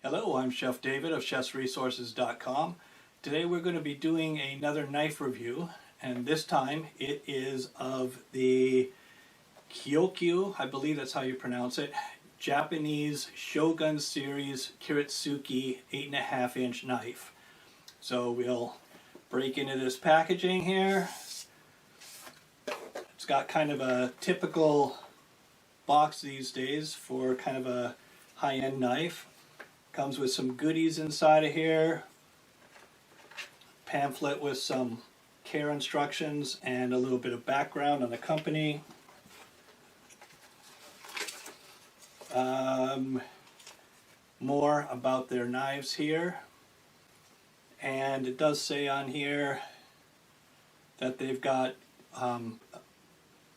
Hello, I'm Chef David of chefsresources.com. Today we're going to be doing another knife review, and this time it is of the Kyoku, I believe that's how you pronounce it, Japanese Shogun Series Kiritsuke 8.5-inch knife. So we'll break into this packaging here. It's got kind of a typical box these days for kind of a high-end knife. Comes with some goodies inside of here. Pamphlet with some care instructions and a little bit of background on the company. More about their knives here. And it does say on here that they've got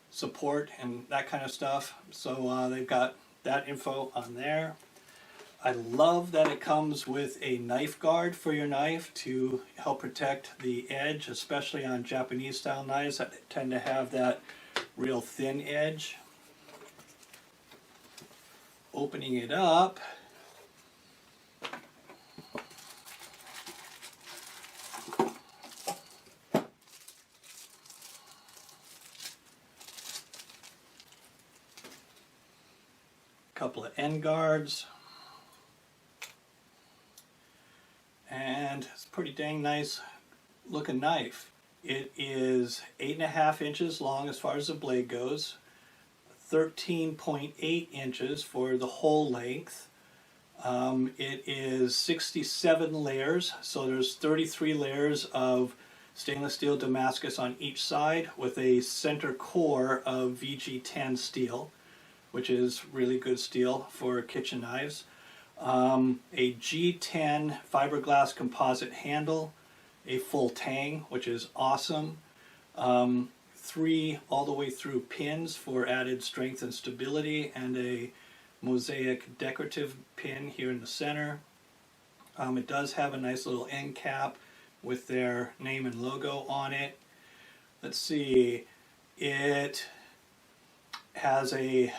support and that kind of stuff. So they've got that info on there. I love that it comes with a knife guard for your knife to help protect the edge, especially on Japanese style knives that tend to have that real thin edge. Opening it up, couple of end guards. And it's a pretty dang nice looking knife. It is 8.5 inches long as far as the blade goes, 13.8 inches for the whole length. It is 67 layers, so there's 33 layers of stainless steel Damascus on each side with a center core of VG-10 steel, which is really good steel for kitchen knives. A G10 fiberglass composite handle, a full tang, which is awesome, 3 all the way through pins for added strength and stability, and a mosaic decorative pin here in the center. It does have a nice little end cap with their name and logo on it. Let's see, it has a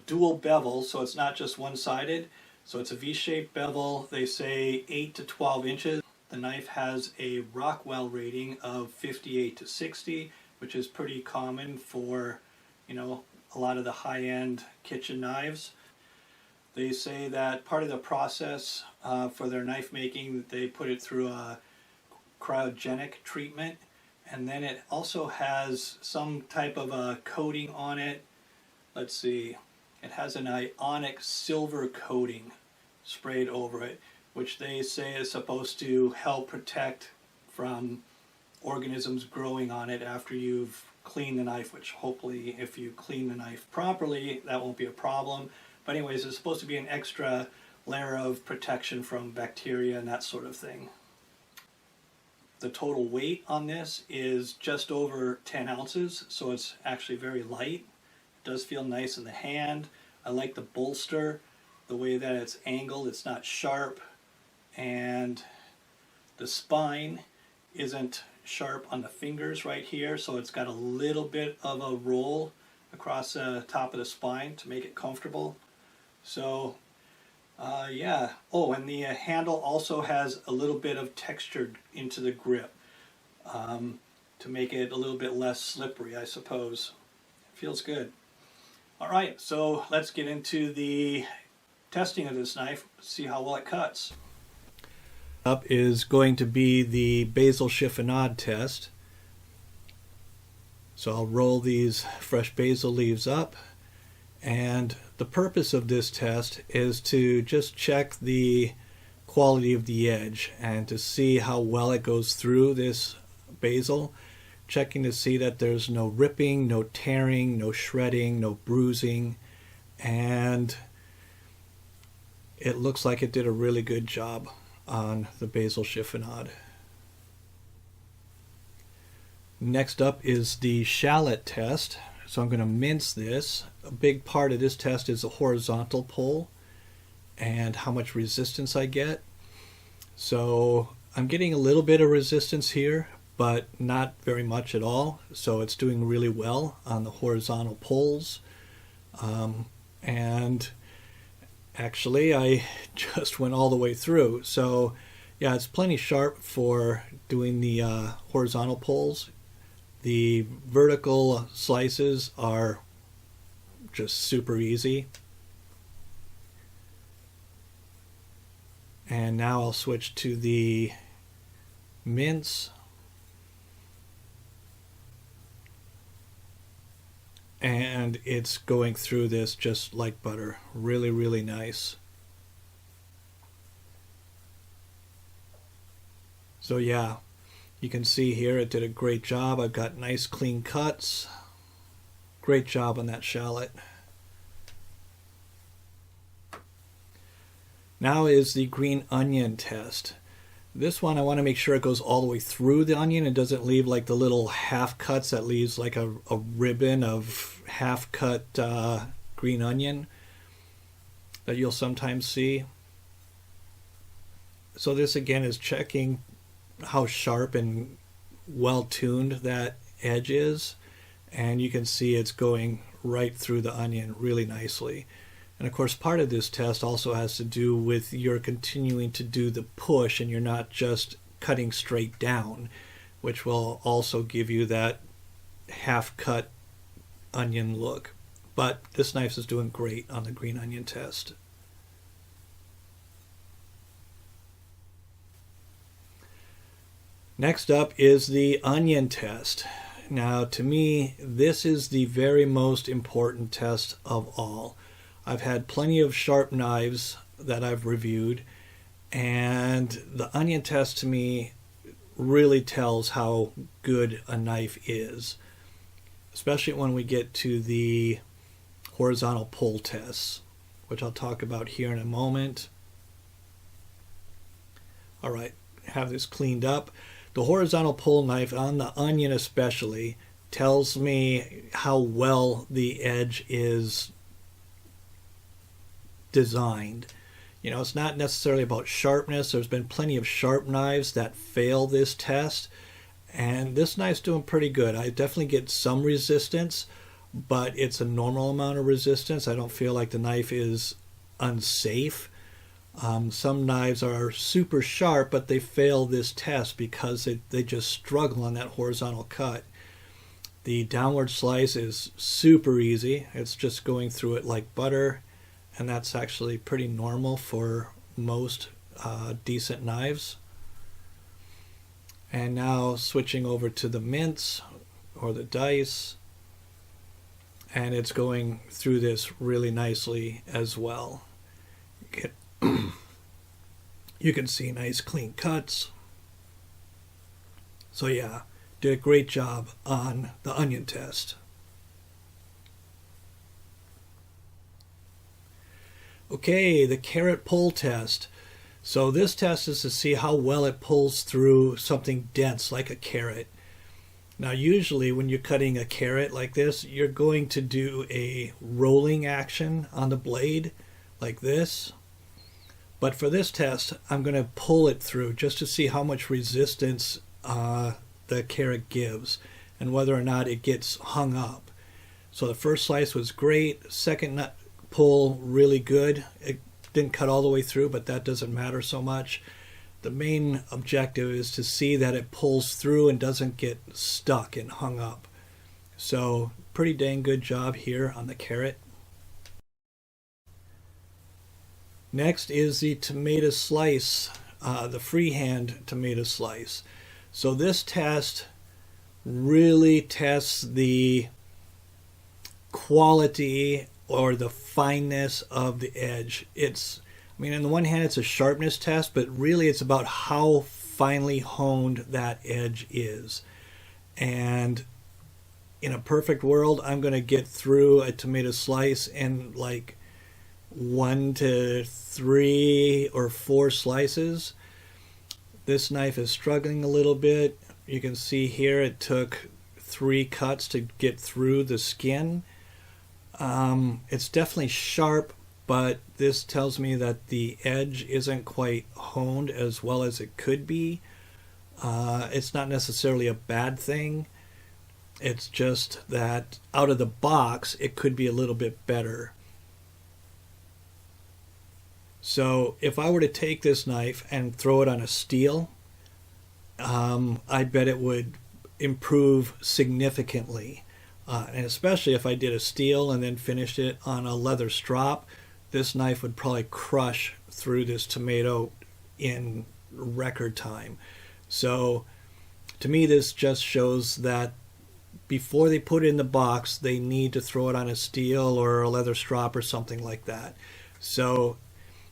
dual bevel, so it's not just one-sided. So it's a V-shaped bevel. They say 8 to 12 inches. The knife has a Rockwell rating of 58 to 60, which is pretty common for, a lot of the high-end kitchen knives. They say that part of the process for their knife making, they put it through a cryogenic treatment, and then it also has some type of a coating on it. Let's see. It has an ionic silver coating sprayed over it, which they say is supposed to help protect from organisms growing on it after you've cleaned the knife, which hopefully if you clean the knife properly, that won't be a problem. But anyways, it's supposed to be an extra layer of protection from bacteria and that sort of thing. The total weight on this is just over 10 ounces, so it's actually very light. Does feel nice in the hand. I like the bolster, the way that it's angled. It's not sharp, and the spine isn't sharp on the fingers right here, so it's got a little bit of a roll across the top of the spine to make it comfortable. So yeah. Oh, and the handle also has a little bit of texture into the grip to make it a little bit less slippery, I suppose. It feels good. Alright, so let's get into the testing of this knife, see how well it cuts. Up is going to be the basil chiffonade test. So I'll roll these fresh basil leaves up, and the purpose of this test is to just check the quality of the edge and to see how well it goes through this basil. Checking to see that there's no ripping, no tearing, no shredding, no bruising, and it looks like it did a really good job on the basil chiffonade. Next up is the shallot test. So I'm going to mince this. A big part of this test is the horizontal pull and how much resistance I get. So I'm getting a little bit of resistance here, but not very much at all. So it's doing really well on the horizontal pulls. And Actually, I just went all the way through. So yeah, it's plenty sharp for doing the horizontal pulls. The vertical slices are just super easy. And now I'll switch to the mince. And it's going through this just like butter. Really, really nice. So yeah, you can see here it did a great job. I've got nice clean cuts. Great job on that shallot. Now is the green onion test. This one I want to make sure it goes all the way through the onion and doesn't leave like the little half cuts that leaves like a ribbon of half cut green onion that you'll sometimes see. So this again is checking how sharp and well tuned that edge is, and you can see it's going right through the onion really nicely. And of course part of this test also has to do with your continuing to do the push and you're not just cutting straight down, which will also give you that half cut onion look. But this knife is doing great on the green onion test. Next up is the onion test. Now to me, this is the very most important test of all. I've had plenty of sharp knives that I've reviewed, and the onion test to me really tells how good a knife is, especially when we get to the horizontal pull tests, which I'll talk about here in a moment. All right, have this cleaned up. The horizontal pull knife on the onion especially tells me how well the edge is designed. You know, it's not necessarily about sharpness. There's been plenty of sharp knives that fail this test, and this knife's doing pretty good. I definitely get some resistance, but it's a normal amount of resistance. I don't feel like the knife is unsafe. Some knives are super sharp, but they fail this test because they just struggle on that horizontal cut. The downward slice is super easy. It's just going through it like butter, and that's actually pretty normal for most decent knives. And now switching over to the mince or the dice, and it's going through this really nicely as well. You can see nice clean cuts. So yeah, did a great job on the onion test. Okay, the carrot pull test. So this test is to see how well it pulls through something dense like a carrot. Now usually when you're cutting a carrot like this, you're going to do a rolling action on the blade like this. But for this test, I'm going to pull it through just to see how much resistance the carrot gives and whether or not it gets hung up. So the first slice was great. Second pull, really good. It didn't cut all the way through, but that doesn't matter so much. The main objective is to see that it pulls through and doesn't get stuck and hung up. So pretty dang good job here on the carrot. Next is the tomato slice, the freehand tomato slice. So this test really tests the quality or the fineness of the edge. I mean, on the one hand, it's a sharpness test, but really it's about how finely honed that edge is. And in a perfect world, I'm going to get through a tomato slice in like 1 to 3 or 4 slices. This knife is struggling a little bit. You can see here it took 3 cuts to get through the skin. It's definitely sharp, but this tells me that the edge isn't quite honed as well as it could be. It's not necessarily a bad thing. It's just that out of the box, it could be a little bit better. So if I were to take this knife and throw it on a steel, I bet it would improve significantly. And especially if I did a steel and then finished it on a leather strop, this knife would probably crush through this tomato in record time. So to me, this just shows that before they put it in the box, they need to throw it on a steel or a leather strop or something like that. So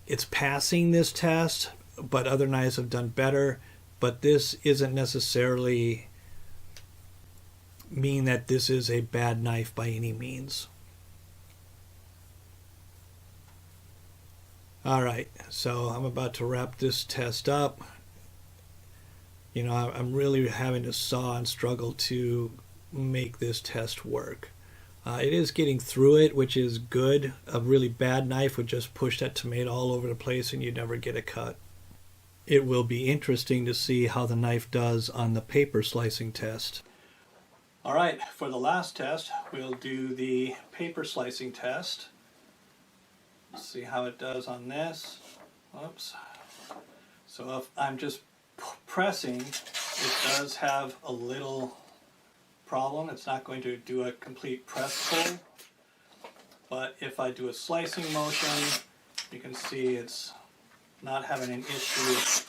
it's passing this test, but other knives have done better. But this isn't necessarily mean that this is a bad knife by any means. All right, so I'm about to wrap this test up. You know, I'm really having to saw and struggle to make this test work. It is getting through it, which is good. A really bad knife would just push that tomato all over the place and you'd never get a cut. It will be interesting to see how the knife does on the paper slicing test. All right, for the last test, we'll do the paper slicing test. Let's see how it does on this. Oops. So if I'm just pressing, it does have a little problem. It's not going to do a complete press pull. But if I do a slicing motion, you can see it's not having an issue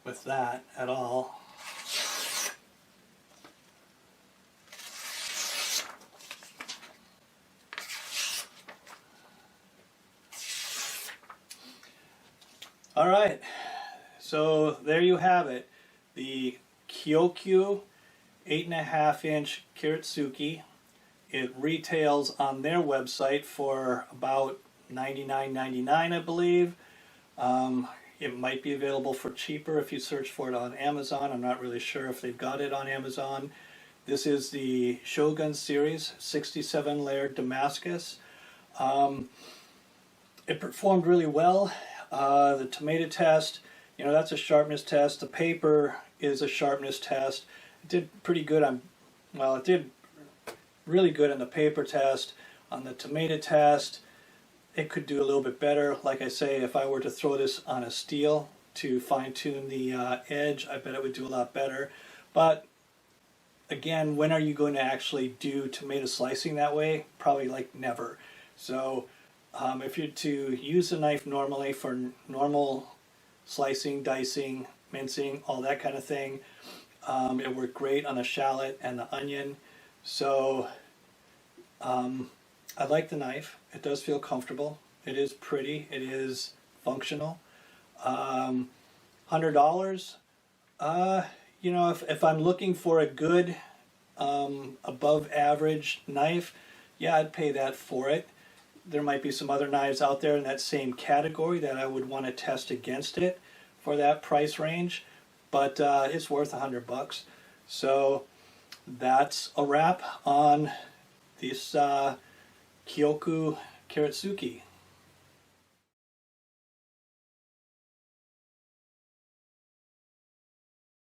with that at all. All right, so there you have it. The Kyoku 8.5-inch Kiritsuke. It retails on their website for about $99.99, I believe. It might be available for cheaper if you search for it on Amazon. I'm not really sure if they've got it on Amazon. This is the Shogun Series 67-layer Damascus. It performed really well. The tomato test, you know, that's a sharpness test. The paper is a sharpness test. It did pretty good on, well, it did really good on the paper test. On the tomato test, it could do a little bit better. Like I say, if I were to throw this on a steel to fine-tune the edge, I bet it would do a lot better. But again, when are you going to actually do tomato slicing that way? Probably like never. So if you're to use the knife normally for normal slicing, dicing, mincing, all that kind of thing, it worked great on the shallot and the onion. So I like the knife. It does feel comfortable. It is pretty. It is functional. $100. You know, if I'm looking for a good above average knife, yeah, I'd pay that for it. There might be some other knives out there in that same category that I would want to test against it for that price range, but it's worth $100. So that's a wrap on this Kyoku Kiritsuke.